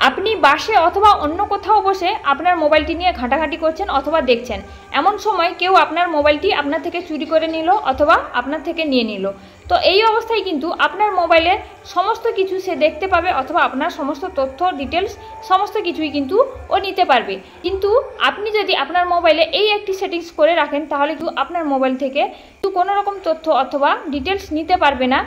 আপনি বাসে অথবা অন্য কোথাও বসে আপনার মোবাইলটি নিয়ে ঘাঁটাঘাঁটি করছেন অথবা দেখছেন, এমন সময় কেউ আপনার মোবাইলটি আপনার থেকে চুরি করে নিল অথবা আপনার থেকে নিয়ে নিল। তো এই অবস্থায় কিন্তু আপনার মোবাইলে সমস্ত কিছু সে দেখতে পাবে অথবা আপনার সমস্ত তথ্য ডিটেলস সমস্ত কিছুই কিন্তু ও নিতে পারবে। কিন্তু আপনি যদি আপনার মোবাইলে এই একটি সেটিংস করে রাখেন তাহলে কিন্তু আপনার মোবাইল থেকে কোনো রকম তথ্য অথবা ডিটেলস নিতে পারবে না।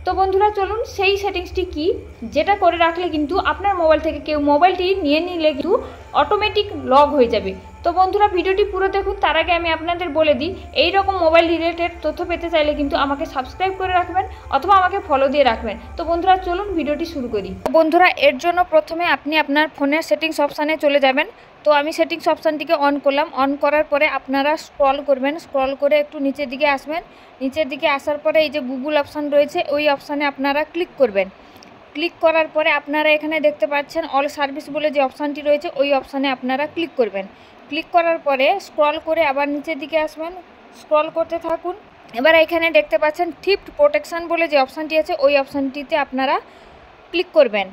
তো বন্ধুরা চলুন সেই সেটিংসটি কি, যেটা করে রাখলে কিন্তু আপনার মোবাইল থেকে কেউ মোবাইলটি নিয়ে নিলে কিন্তু অটোমেটিক লক হয়ে যাবে। তো বন্ধুরা ভিডিওটি পুরো দেখুন। তার আগে আমি আপনাদের বলে দিই, এই রকম মোবাইল রিলেটেড তথ্য পেতে চাইলে কিন্তু আমাকে সাবস্ক্রাইব করে রাখবেন অথবা আমাকে ফলো দিয়ে রাখবেন। তো বন্ধুরা চলুন ভিডিওটি শুরু করি। বন্ধুরা এর জন্য প্রথমে আপনি আপনার ফোনের সেটিংস অপশানে চলে যাবেন। তো আমি সেটিংস অপশানটিকে অন করলাম। অন করার পরে আপনারা স্ক্রল করবেন, স্ক্রল করে একটু নিচের দিকে আসবেন। নিচের দিকে আসার পরে এই যে গুগল অপশান রয়েছে ওই অপশানে আপনারা ক্লিক করবেন। ক্লিক করার পরে আপনারা এখানে দেখতে পাচ্ছেন অল সার্ভিস বলে যে অপশানটি রয়েছে ওই অপশানে আপনারা ক্লিক করবেন। ক্লিক করার পরে স্ক্রল করে আবার নিচের দিকে আসবেন, স্ক্রল করতে থাকুন। এবার এখানে দেখতে পাচ্ছেন থিফট প্রোটেকশান বলে যে অপশানটি আছে ওই অপশানটিতে আপনারা ক্লিক করবেন।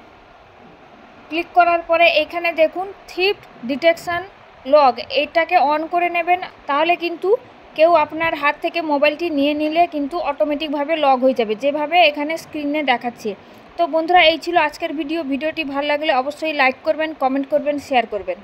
ক্লিক করার পরে এখানে দেখুন থিফট ডিটেকশান লগ, এইটাকে অন করে নেবেন। তাহলে কিন্তু কেউ আপনার হাত থেকে মোবাইলটি নিয়ে নিলে কিন্তু অটোমেটিকভাবে লগ হয়ে যাবে, যেভাবে এখানে স্ক্রিনে দেখাচ্ছে। তো বন্ধুরা এই ছিল আজকের ভিডিওটি ভালো লাগলে অবশ্যই লাইক করবেন, কমেন্ট করবেন, শেয়ার করবেন।